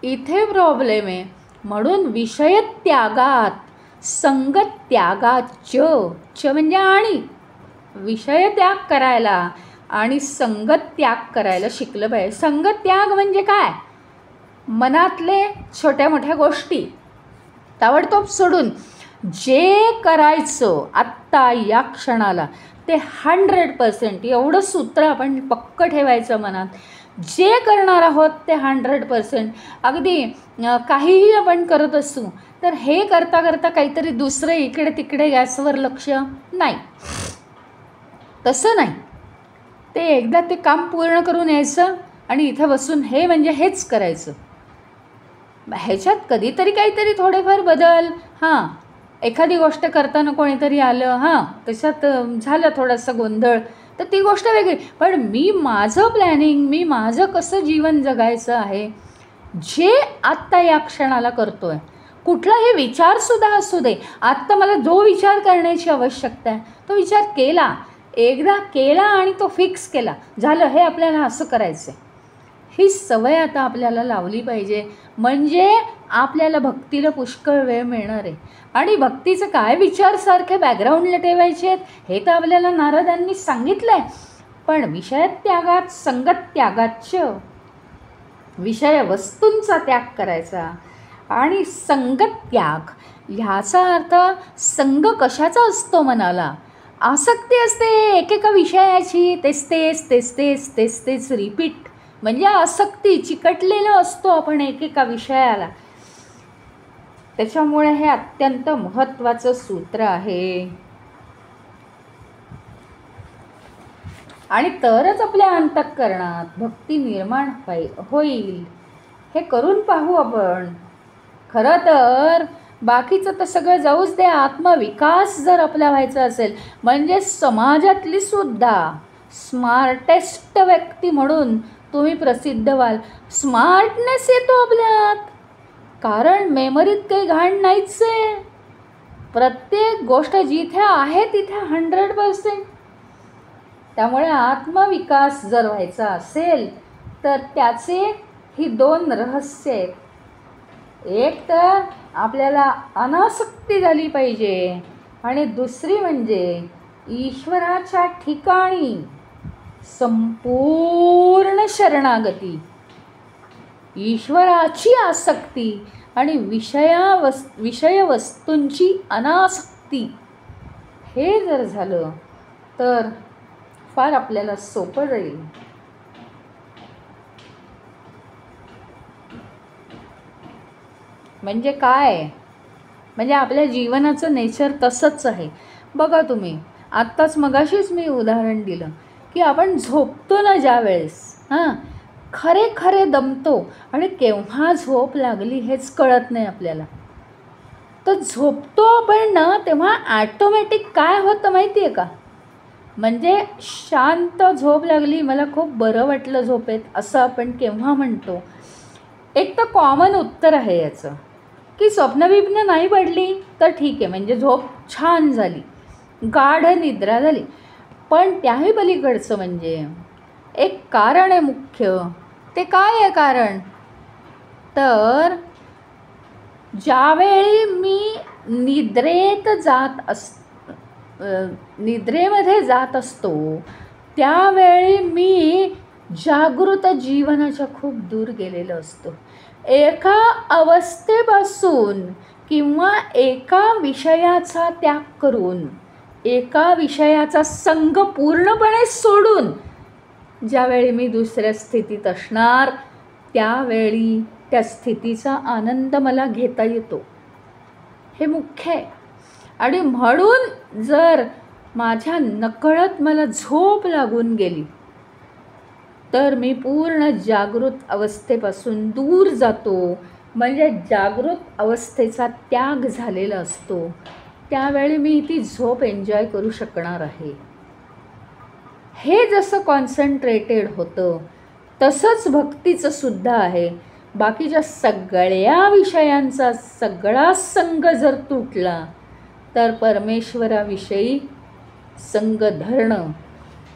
इथे प्रॉब्लेम आहे. म्हणून विषयत्यागात संगत्यागात च म्हणजे आणि विषयत्याग करायला आणि संगत्याग करायला शिकलं पाहिजे. संगत्याग म्हणजे काय, मनातले छोट्या मोठ्या गोष्टी ताबडतोब सोडून जे करायचं आत्ता या क्षणाला ते 100%, एवढं सूत्र आपण पक्क ठेवायचं मनात. जे करणार आहोत ते 100%. अगदी काहीही आपण करत असू तर हे करता करता काहीतरी दुसरं इकडे तिकडे गॅसवर लक्ष नाही, तसं नाही. ते एकदा ते काम पूर्ण करून यायचं आणि इथं बसून हे म्हणजे हेच करायचं. ह्याच्यात कधीतरी काहीतरी थोडेफार बदल, हां एखादी गोष्ट करताना कोणीतरी आलं, हां त्याच्यात झालं थोडासा गोंधळ, तर ती गोष्ट वेगळी. पण मी माझं प्लॅनिंग, मी माझं कसं जीवन जगायचं आहे, जे आत्ता या क्षणाला करतो आहे, कुठलाही विचारसुद्धा असू दे, आत्ता मला जो विचार करण्याची आवश्यकता आहे तो विचार केला, एकदा केला आणि तो फिक्स केला, झालं हे आपल्याला असं करायचं आहे. ही सवय आता आपल्याला लावली पाहिजे, म्हणजे आपल्याला भक्तीला पुष्कळ वेळ मिळणार आहे. आणि भक्तीचं काय विचार सारखे बॅकग्राऊंडला ठेवायचे आहेत हे तर आपल्याला नारदांनी सांगितलं आहे. पण विषयत्यागात संगत त्यागाच, विषय वस्तूंचा त्याग करायचा. आणि संगत त्याग ह्याचा अर्थ संग कशाचा असतो मनाला, आसक्ती असते एकेका विषयाची, तेच रिपीट, म्हणजे आसक्ती, चिकटलेलं असतो आपण एकेका विषयाला. त्याच्यामुळे हे अत्यंत महत्त्वाचं सूत्र आहे. आणि तरच आपल्या अंतःकरणात भक्ती निर्माण होईल. हे करून पाहू आपण. खरं तर बाकीचं तर सगळं जाऊच दे, आत्मविकास जर आपला व्हायचा असेल, म्हणजे समाजातली सुद्धा स्मार्टेस्ट व्यक्ती म्हणून तुम्ही प्रसिद्ध व्हाल. स्मार्टनेस येतो आपल्यात, कारण मेमरीत काही घाण नाहीच आहे. प्रत्येक गोष्ट जिथे आहे तिथे 100%. त्यामुळे आत्मविकास जर व्हायचा असेल तर त्याचे ही 2 रहस्य आहेत. एक तर आपल्याला अनासक्ती झाली पाहिजे, आणि दुसरी म्हणजे ईश्वराच्या ठिकाणी संपूर्ण शरणागती, ईश्वराची आसक्ती आणि विषय वस्तूंची अनासक्ती. हे जर झालं तर फार आपल्याला सोपं जाईल. म्हणजे काय, म्हणजे आपल्या जीवनाचं नेचर तसंच आहे. बघा तुम्ही, आत्ताच मगाशीच मी उदाहरण दिलं की आपण झोपतो ना ज्या वेळेस, खरे दमतो आणि केव्हा झोप लागली हेच कळत नाही आपल्याला. तर झोपतो आपण ना तेव्हा ॲटोमॅटिक काय होतं माहिती आहे का, म्हणजे शांत झोप लागली, मला खूप बरं वाटलं झोपेत, असं आपण केव्हा म्हणतो. एक तर कॉमन उत्तर आहे याचं की स्वप्नबिप्न नाही पडली तर ठीक आहे, म्हणजे झोप छान झाली, गाढ निद्रा झाली. पण त्याही पलीकडचं म्हणजे एक कारण आहे मुख्य. ते काय आहे कारण, तर ज्यावेळी मी निद्रेमध्ये जात असतो त्यावेळी मी जागृत जीवनाच्या खूप दूर गेलेलो असतो. एका अवस्थेपासून किंवा एका विषयाचा त्याग करून, एका विषयाचा संग पूर्णपणे सोडून ज्यावेळी मी दुसऱ्या स्थितीत असणार त्यावेळी त्या स्थितीचा आनंद मला घेता येतो. हे मुख्य आहे. आणि म्हणून जर माझ्या नकळत मला झोप लागून गेली तर मी पूर्ण जागृत अवस्थेपासून दूर जातो, म्हणजे जागृत अवस्थेचा त्याग झालेला असतो. त्यावेळी मी ती झोप एन्जॉय करू शकणार आहे. हे जसं कॉन्सन्ट्रेटेड होतं तसंच भक्तीचं सुद्धा आहे. बाकीच्या सगळ्या विषयांचा सगळा संग जर तुटला तर परमेश्वराविषयी संग धरणं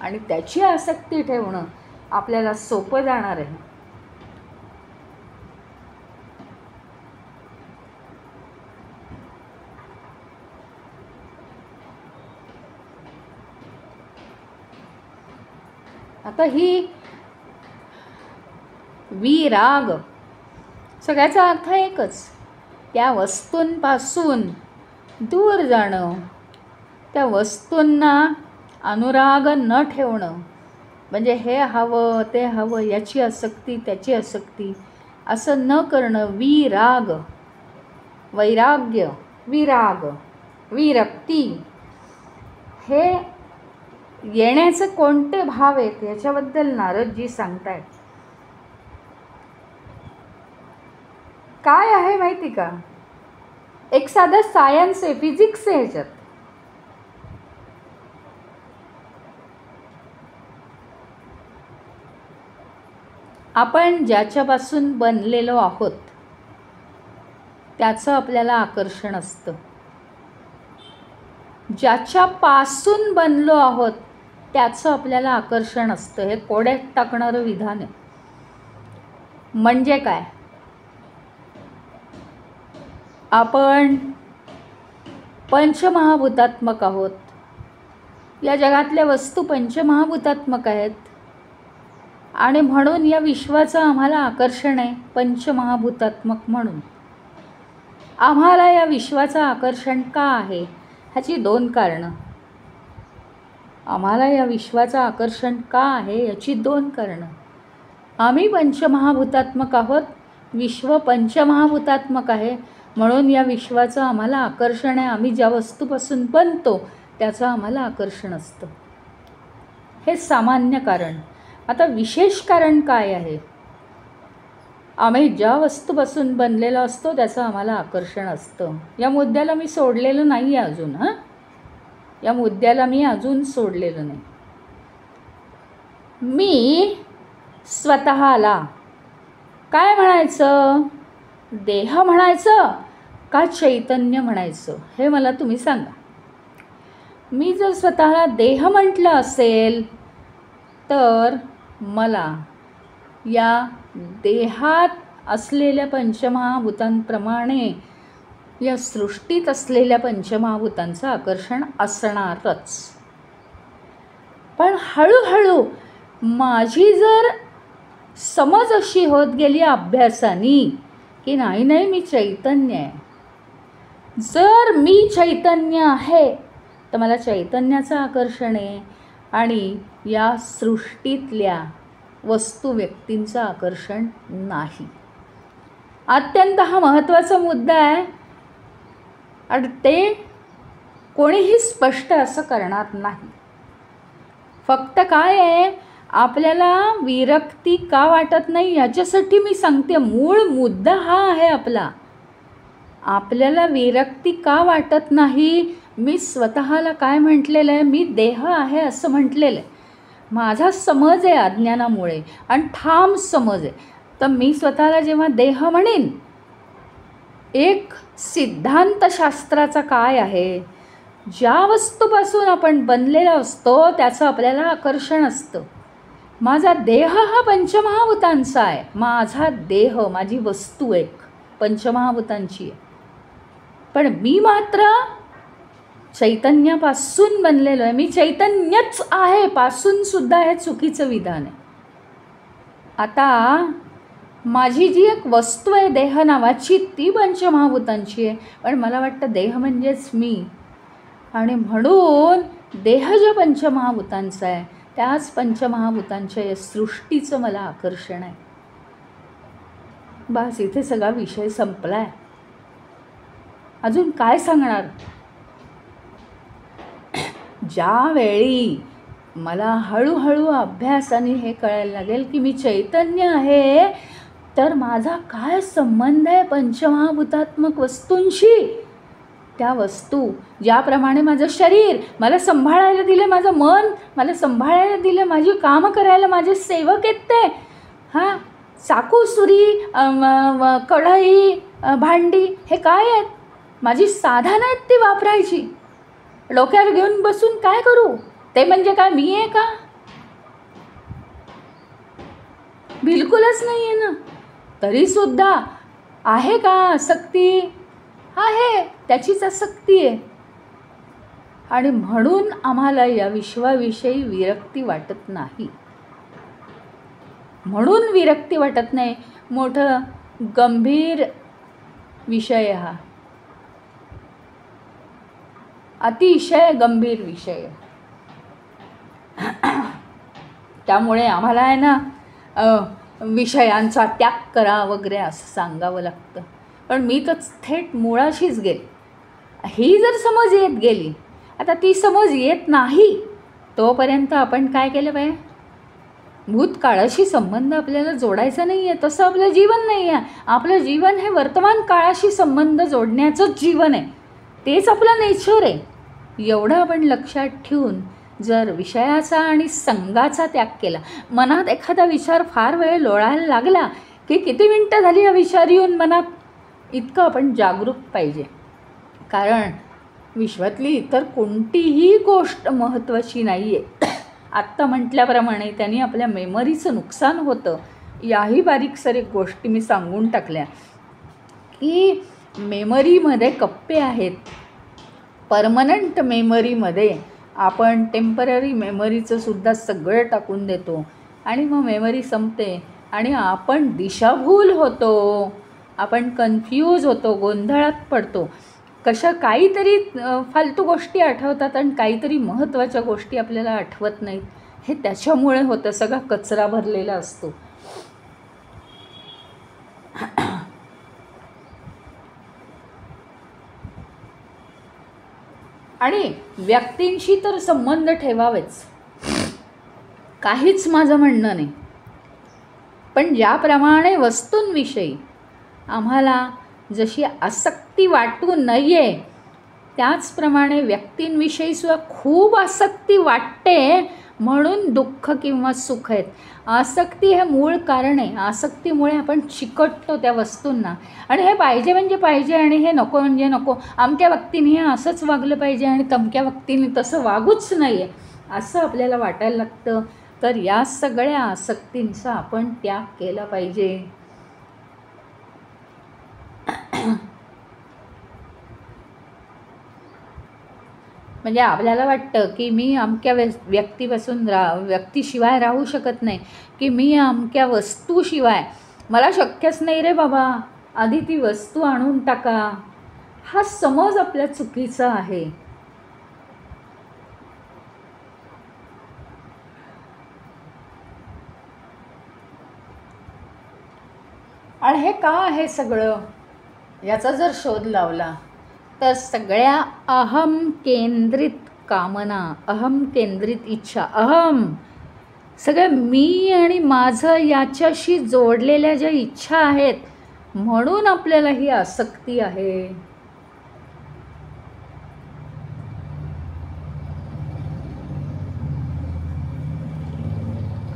आणि त्याची आसक्ती ठेवणं आपल्याला सोपं जाणार आहे. आता ही विराग सगळ्याचा अर्थ एकच, त्या वस्तूंपासून दूर जाणं, त्या वस्तूंना अनुराग न ठेवणं, म्हणजे हे हवं ते हवं, याची आसक्ती त्याची आसक्ती असं न करणं. विराग, वैराग्य, विराग, विरक्ती हे येण्याचे कोणते भाव आहेत याच्याबद्दल नारदजी सांगतायत. काय आहे माहिती का, एक साधं सायन्स आहे, फिजिक्स आहे ह्याच्यात. आपण ज्याच्यापासून बनलेलो आहोत त्याचं आपल्याला आकर्षण असतं. ज्याच्यापासून बनलो आहोत त्याचं आपल्याला आकर्षण असतं. हे कोड्यात टाकणारं विधान आहे. म्हणजे काय, आपण पंचमहाभूतात्मक आहोत. या जगातल्या वस्तू पंचमहाभूतात्मक आहेत आणि म्हणून या विश्वाचं आम्हाला आकर्षण आहे. पंचमहाभूतात्मक म्हणून आम्हाला या विश्वाचं आकर्षण का आहे ह्याची दोन कारणं. आम्हाला या विश्वाचं आकर्षण का आहे याची दोन कारणं. आम्ही पंचमहाभूतात्मक आहोत, विश्व पंचमहाभूतात्मक आहे, म्हणून या विश्वाचं आम्हाला आकर्षण आहे. आम्ही ज्या वस्तूपासून बनतो त्याचं आम्हाला आकर्षण असतं. हे सामान्य कारण. आता विशेष कारण काय आहे, आम्ही ज्या वस्तूपासून बनलेलं असतो त्याचं आम्हाला आकर्षण असतं. या मुद्द्याला मी सोडलेलं नाही आहे अजून. या मुद्द्याला मी अजून सोडलेलं नाही. मी स्वतःला काय म्हणायचं, देह म्हणायचं का चैतन्य म्हणायचं, हे मला तुम्ही सांगा. मी जर स्वतःला देह म्हटलं असेल तर मला या देहात असलेल्या पंचमहाभूतांप्रमाणे या सृष्टीत असलेल्या पंचमहाभूतांचं आकर्षण असणारच. पण हळूहळू माझी जर समज अशी होत गेली अभ्यासाने की नाही मी चैतन्य आहे. जर मी चैतन्य आहे तर मला चैतन्याचं आकर्षण आहे आणि या सृष्टीतल्या वस्तू व्यक्तींचं आकर्षण नाही. अत्यंत हा महत्त्वाचा मुद्दा आहे आणि ते कोणीही स्पष्ट असं करणार नाही. फक्त काय आहे, आपल्याला विरक्ती का वाटत नाही याच्यासाठी मी सांगते. मूळ मुद्दा हा आहे आपला. आपल्याला विरक्ती का वाटत नाही, मी स्वतःला काय म्हटलेलं आहे, मी देह आहे असं म्हटलेलं आहे. माझा समज आहे अज्ञानामुळे आणि ठाम समज आहे. तर मी स्वतःला जेव्हा देह म्हणेन, एक सिद्धांतशास्त्राचा काय आहे, ज्या वस्तूपासून आपण बनलेला असतो त्याचं आपल्याला आकर्षण असतं. माझा देह हा पंचमहाभूतांचा आहे. माझा देह, माझी वस्तू एक पंचमहाभूतांची आहे. पण मी मात्र चैतन्यापासून बनलेलो आहे. मी चैतन्यच आहे पासून सुद्धा हे चुकीचं विधान आहे. आता माझी जी एक वस्तू आहे देह नावाची, ती पंचमहाभूतांची आहे. पण मला वाटतं देह म्हणजेच मी, आणि म्हणून देह ज्या पंचमहाभूतांचा आहे त्याच पंचमहाभूतांच्या या सृष्टीचं मला आकर्षण आहे. बस इथे सगळा विषय संपला आहे. अजून काय सांगणार. ज्यावेळी मला हळूहळू अभ्यासाने हे कळायला लागेल की मी चैतन्य आहे, तर माझा काय संबंध आहे पंचमहाभूतात्मक वस्तूंशी. त्या वस्तू ज्याप्रमाणे माझं शरीर मला सांभाळायला दिलं, माझं मन मला सांभाळायला दिलं, माझी कामं करायला माझे सेवक आहेत ते. चाकू, सुरी, कढई, भांडी हे काय आहेत, माझी साधनं आहेत ती वापरायची. डोक्यावर घेऊन बसून काय करू, ते म्हणजे काय मी आहे का? बिलकुलच नाही आहे ना. तरीसुद्धा आहे का आसक्ती? आहे, त्याचीच आसक्ती आहे. आणि म्हणून आम्हाला या विश्वाविषयी विरक्ती वाटत नाही. म्हणून विरक्ती वाटत नाही. मोठं गंभीर विषय हा. अतिशय गंभीर विषय. त्यामुळे आम्हाला आहे ना विषयांचा त्याग करा वगैरे असं सांगावं लागतं. पण मी तर थेट मुळाशीच गेले. ही जर समज येत गेली, आता ती समज येत नाही तोपर्यंत आपण काय केलं पाहिजे? भूतकाळाशी संबंध आपल्याला जोडायचा नाही आहे. तसं आपलं जीवन नाही आहे. आपलं जीवन हे वर्तमान काळाशी संबंध जोडण्याचंच जीवन आहे. तेच आपलं नेचर आहे. एवढं आपण लक्षात ठेवून जर विषयाचा आणि संघाचा त्याग केला, मनात एखादा विचार फार वेळ लोळायला लागला की किती मिनटं झाली हा विचार येऊन मनात, इतकं आपण जागरूक पाहिजे. कारण विश्वातली इतर कोणतीही गोष्ट महत्त्वाची नाही आहे. आत्ता म्हटल्याप्रमाणे त्यांनी आपल्या मेमरीचं नुकसान होतं. याही बारीक सारीक गोष्टी मी सांगून टाकल्या की मेमरीमध्ये कप्पे आहेत. परमनंट मेमरीमध्ये आपण टेम्पररी मेमरीचं सुद्धा सगळं टाकून देतो आणि मग मेमरी संपते आणि आपण दिशाभूल होतो, आपण कन्फ्यूज होतो, गोंधळात पडतो. काहीतरी फालतू गोष्टी आठवतात आणि काहीतरी महत्त्वाच्या गोष्टी आपल्याला आठवत नाहीत. हे त्याच्यामुळे होतं. सगळा कचरा भरलेला असतो. आणि व्यक्तींशी तर संबंध ठेवावेच, काहीच माझं म्हणणं नाही. पण ज्याप्रमाणे वस्तूंविषयी आम्हाला जशी आसक्ती वाटू नये, त्याचप्रमाणे व्यक्तींविषयीसुद्धा खूप आसक्ती वाटते. म्हणून दुःख किंवा सुख आहेत. आसक्ती हे मूळ कारण आहे. आसक्तीमुळे आपण चिकटतो त्या वस्तूंना आणि हे पाहिजे म्हणजे पाहिजे आणि हे नको म्हणजे नको. अमक्या व्यक्तीने हे असंच वागलं पाहिजे आणि तमक्या व्यक्तीने तसं वागूच नाही आहे असं आपल्याला वाटायला लागतं. तर या सगळ्या आसक्तींचा आपण त्याग केला पाहिजे. म्हणजे आपल्याला वाटतं की मी अमक्या व्यक्तीपासून व्यक्तीशिवाय राहू शकत नाही, की मी अमक्या वस्तूशिवाय मला शक्यच नाही रे बाबा, आधी ती वस्तू आणून टाका. हा समज आपल्या चुकीचा आहे. आणि हे का आहे सगळं, याचा जर शोध लावला तर सगळ्या अहम केंद्रित कामना, अहम केंद्रित इच्छा, सगळं मी आणि माझं याच्याशी जोडलेल्या ज्या इच्छा आहेत, म्हणून आपल्याला ही आसक्ती आहे.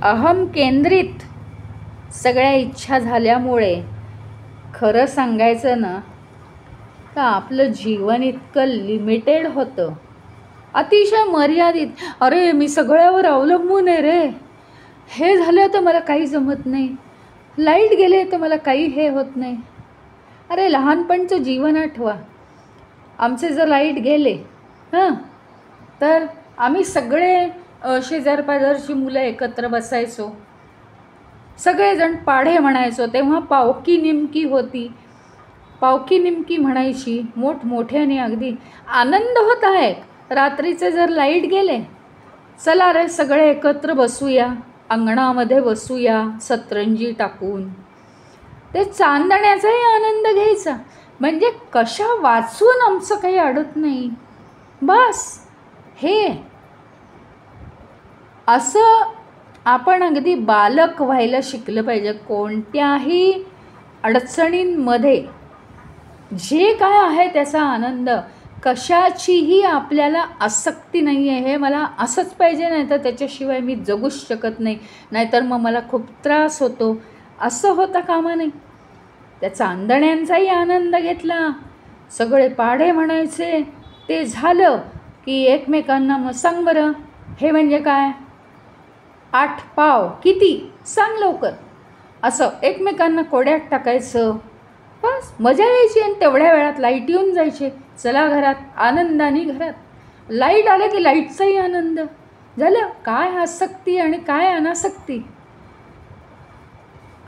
अहम केंद्रित सगळ्या इच्छा झाल्यामुळे खरं सांगायचं ना तर आपलं जीवन इतकं लिमिटेड होतं, अतिशय मर्यादित. अरे मी सगळ्यावर अवलंबून आहे रे, हे झालं तर मला काही जमत नाही, लाईट गेले तर मला काही हे होत नाही. अरे लहानपणचं जीवन आठवा. आमचे जर लाईट गेले तर आम्ही सगळे शेजारपाजारची मुलं एकत्र बसायचो, सगळेजण पाढे म्हणायचो. तेव्हा पावकी निमकी होती, पावकी निमकी म्हणायची मोठमोठ्याने, अगदी आनंद होत आहे. रात्रीचे जर लाईट गेले, चला रे सगळे एकत्र बसूया, अंगणामध्ये बसूया सतरंजी टाकून. ते चांदण्याचाही आनंद घ्यायचा. म्हणजे कशा वाचून आमचं काही अडत नाही, बस हे असं आपण अगदी बालक व्हायला शिकलं पाहिजे. कोणत्याही अडचणींमध्ये जे काय आहे त्याचा आनंद, कशाचीही आपल्याला आसक्ती नाही आहे. हे मला असंच पाहिजे, नाही तर त्याच्याशिवाय मी जगूच शकत नाही, नाहीतर मग मला खूप त्रास होतो, असं होता कामा नाही. त्या चांदण्यांचाही आनंद घेतला, सगळे पाढे म्हणायचे. ते झालं की एकमेकांना मग सांग बरं हे म्हणजे काय, 8 पाव किती सांग लवकर, असं एकमेकांना कोड्यात टाकायचं. बस मजा यायची. आणि तेवढ्या वेळात लाईट येऊन जायचे, चला घरात, आनंदाने घरात. लाईट आलं की लाईटचाही आनंद झालं. काय आसक्ती आणि काय अनासक्ती.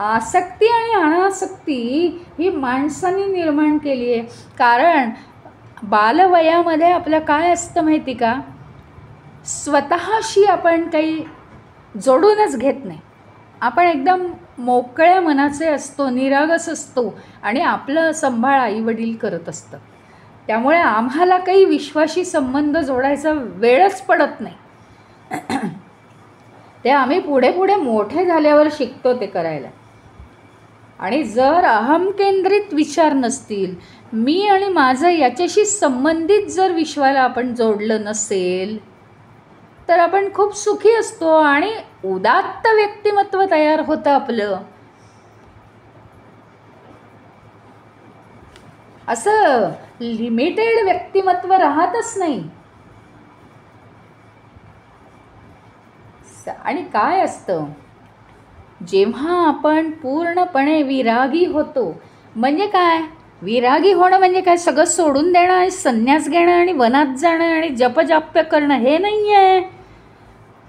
आसक्ती आणि अनासक्ती ही माणसाने निर्माण केली आहे. कारण बालवयामध्ये आपलं काय असतं माहिती का, स्वतःशी आपण काही जोडूनच घेत नाही. आपण एकदम मोकळ्या मनाचे असतो, निरागस असतो आणि आपलं सांभाळ आईवडील करत असतं. त्यामुळे आम्हाला काही विश्वाशी संबंध जोडायचा वेळच पडत नाही. ते आम्ही पुढे पुढे मोठे झाल्यावर शिकतो ते करायला. आणि जर अहमकेंद्रित विचार नसतील, मी आणि माझं याच्याशी संबंधित जर विश्वाला आपण जोडलं नसेल, तर आपण खूप सुखी असतो आणि उदात्त व्यक्तिमत्व तयार होतं आपलं. असं लिमिटेड व्यक्तिमत्व राहतच नाही. आणि काय असतं, जेव्हा आपण पूर्णपणे विरागी होतो, म्हणजे काय, विरागी होणं म्हणजे काय, सगळं सोडून देणं आणि संन्यास घेणं आणि वनात जाणं आणि जपजाप्य करणं हे नाही आहे.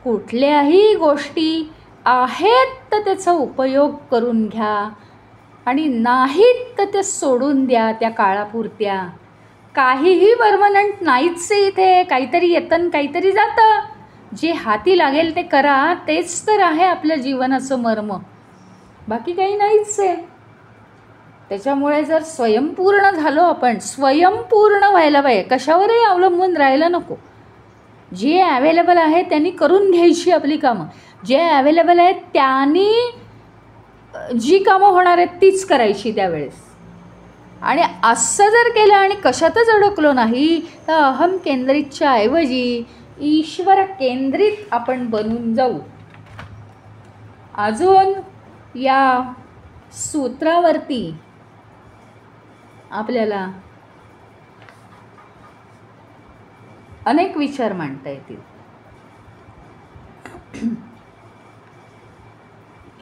कुठल्याही गोष्टी आहेत तर त्याचा उपयोग करून घ्या आणि नाहीत तर ते सोडून द्या त्या काळापुरत्या. काहीही परमनंट नाहीच आहे इथे. काहीतरी येतं काहीतरी जातं. जे हाती लागेल ते करा, तेच तर आहे आपल्या जीवनाचं मर्म, बाकी काही नाहीच आहे. त्याच्यामुळे जर स्वयंपूर्ण झालो आपण, स्वयंपूर्ण व्हायला पाहिजे, कशावरही अवलंबून राहायला नको. जे अवेलेबल आहे त्यांनी करून घ्यायची आपली कामं. जे अवेलेबल आहेत त्यांनी जी कामं होणार आहेत तीच करायची त्यावेळेस. आणि असं जर केलं आणि कशातच अडकलो नाही, तर अहम केंद्रितच्या ऐवजी ईश्वर केंद्रित आपण बनून जाऊ. अजून या सूत्रावरती आपल्याला अनेक विचार मांडता येतील.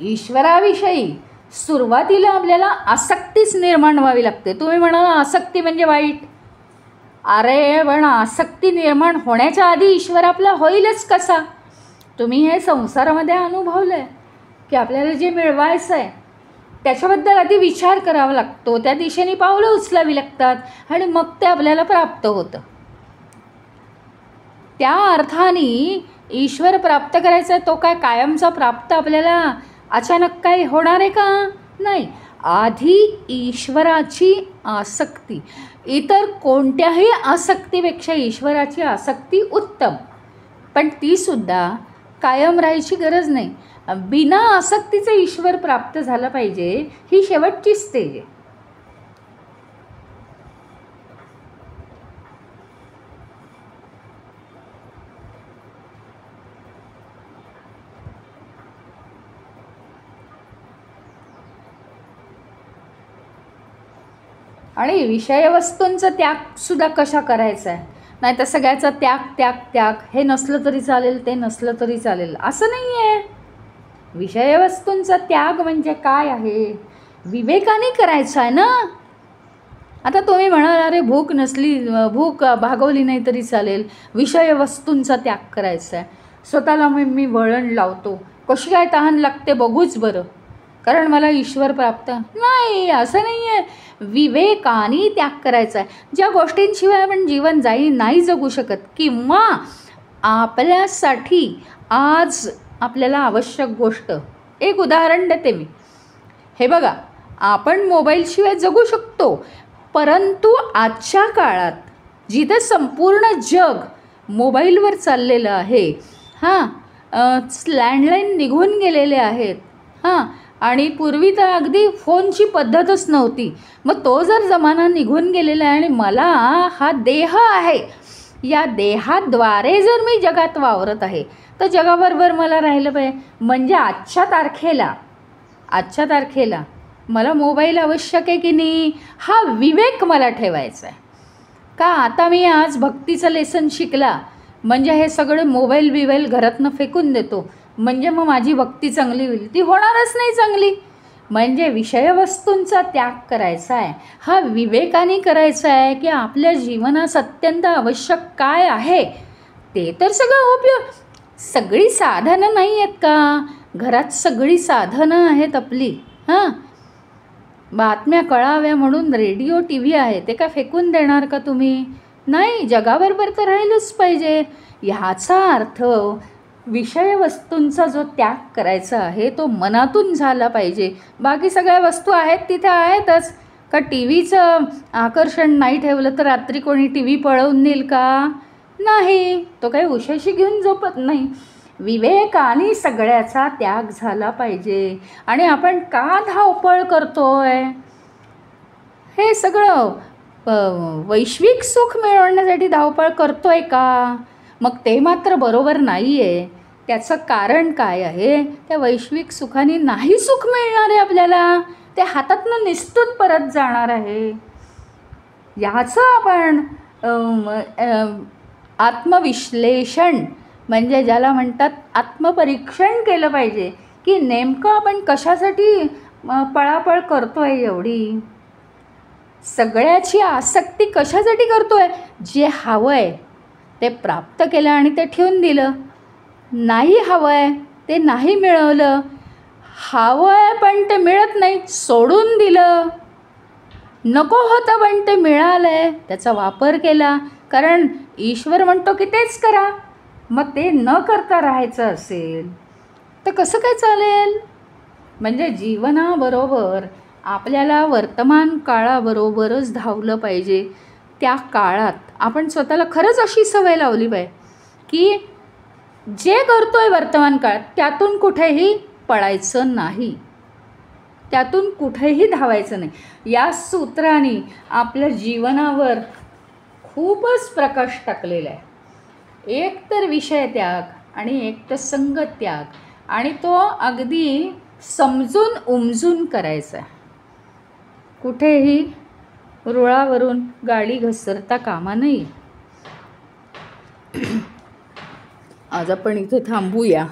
ईश्वराविषयी सुरुवातीला आपल्याला आसक्तीच निर्माण व्हावी लागते. तुम्ही म्हणाला आसक्ती म्हणजे वाईट. अरे पण आसक्ती निर्माण होण्याच्या आधी ईश्वर आपला होईलच कसा. तुम्ही हे संसारामध्ये अनुभवलं आहे की आपल्याला जे मिळवायचं आहे त्याच्याबद्दल आधी विचार करावा लागतो, त्या दिशेने पावलं उचलावी लागतात आणि मग ते आपल्याला प्राप्त होतं. त्या अर्थाने ईश्वर प्राप्त करायचा आहे तो काय कायमचा प्राप्त आपल्याला अचानक काही होणार आहे का, नाही. आधी ईश्वराची आसक्ती, इतर कोणत्याही आसक्तीपेक्षा ईश्वराची आसक्ती उत्तम, पण तीसुद्धा कायम राहायची गरज नाही. बिना आसक्तीचं ईश्वर प्राप्त झालं पाहिजे, ही शेवटची स्टेज आहे. आणि विषयवस्तूंचा त्यागसुद्धा कशा करायचा आहे, नाही तर सगळ्याचा त्याग त्याग त्याग, हे नसलं तरी चालेल ते नसलं तरी चालेल असं नाही आहे. विषयवस्तूंचा त्याग म्हणजे काय आहे, विवेकाने करायचा आहे ना. आता तुम्ही म्हणाल अरे भूक नसली, भूक भागवली नाही तरी चालेल, विषयवस्तूंचा त्याग करायचा आहे. स्वतःला मी वळण लावतो, कशी काय तहान लागते बघूच बरं, कारण मला ईश्वर प्राप्त नाही, असं नाही आहे. विवेकाने त्याग करायचा आहे. ज्या गोष्टींशिवाय आपण जीवन नाही जगू शकत, किंवा आपल्यासाठी आज आपल्याला आवश्यक गोष्ट, एक उदाहरण देते मी. हे बघा, आपण मोबाईलशिवाय जगू शकतो, परंतु आजच्या काळात जिथे संपूर्ण जग मोबाईलवर चाललेलं आहे, लँडलाईन निघून गेलेले आहेत, आणि पूर्वी तर अगदी फोनची पद्धतच नव्हती. मग तो जर जमाना निघून गेलेला आहे आणि मला हा देह आहे, या देहाद्वारे जर मी जगात वावरत आहे, तर जगाबरोबर मला राहिलं पाहिजे. म्हणजे आजच्या तारखेला मला मोबाईल आवश्यक आहे की नाही, हा विवेक मला ठेवायचा आहे. का आता मी आज भक्तीचं लेसन शिकला म्हणजे हे सगळे मोबाईल घरातनं फेकून देतो, म्हणजे मग माझी भक्ती चांगली होईल, ती होणारच नाही चांगली. म्हणजे विषयवस्तूंचा त्याग करायचा आहे, हा विवेकाने करायचा आहे की आपल्या जीवनास अत्यंत आवश्यक काय आहे ते तर सगळं उपयोग. सगळी साधनं नाही आहेत का घरात, सगळी साधनं आहेत आपली. बातम्या कळाव्या म्हणून रेडिओ टी व्ही आहे ते का फेकून देणार का तुम्ही? नाही, जगाबरोबर तर राहिलंच पाहिजे. ह्याचा अर्थ विषयवस्तूंचा जो त्याग करायचा आहे तो मनातून झाला पाहिजे. बाकी सगळ्या वस्तू आहेत तिथे आहेतच. का टी व्हीचं आकर्षण नाही ठेवलं तर रात्री कोणी टी व्ही पळवून नेईल का? नाही, तो काही उशाशी घेऊन झोपत नाही. विवेकाने सगळ्याचा त्याग झाला पाहिजे. आणि आपण का धावपळ करतोय? हे सगळं वैश्विक सुख मिळवण्यासाठी धावपळ करतोय का? मग ते मात्र बरोबर नाही आहे. त्याचं कारण काय आहे? त्या वैश्विक सुखाने नाही सुख मिळणार आहे आपल्याला, ते हातातनं निसटून परत जाणार आहे. याचं आपण आत्मविश्लेषण म्हणजे ज्याला म्हणतात आत्मपरीक्षण केलं पाहिजे की नेमकं आपण कशासाठी पळापळ करतोय एवढी. सगळ्याची आसक्ती कशासाठी करतोय? जे हवं आहे ते प्राप्त केलं आणि ते ठेवून दिलं. नाही हवं आहे ते नाही मिळवलं. हवं आहे पण ते मिळत नाही, सोडून दिलं. नको होतं पण ते मिळालं आहे, त्याचा वापर केला. कारण ईश्वर म्हणतो की तेच करा. मग ते न करता राहायचं असेल तर कसं काय चालेल? म्हणजे जीवनाबरोबर आपल्याला वर्तमान काळाबरोबरच धावलं पाहिजे. त्या काळात आपण स्वतःला खरंच अशी सवय लावली पाहिजे की जे करतोय वर्तमान काळात त्यातून कुठेही पळायचं नाही, त्यातून कुठेही धावायचं नाही. या सूत्राने आपल्या जीवनावर खूपच प्रकाश टाकलेला आहे. एक तर विषय त्याग आणि एक तर संगत त्याग, आणि तो अगदी समजून उमजून करायचा. कुठेही रुळावरून गाडी घसरता कामा नये. आज आपण इथे थांबूया.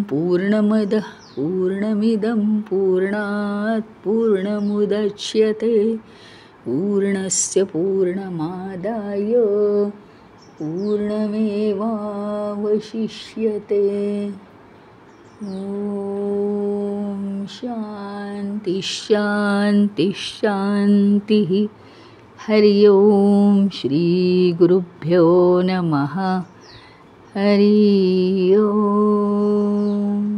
पूर्णमदः पूर्णमिदं पूर्णात् पूर्णमुदच्यते पूर्णस्य पूर्णमादाय पूर्णमेवावशिष्यते. ॐ शान्ति शान्ति शान्तिः. हरि ओम श्री गुरुभ्यो नमः. हरि ओम.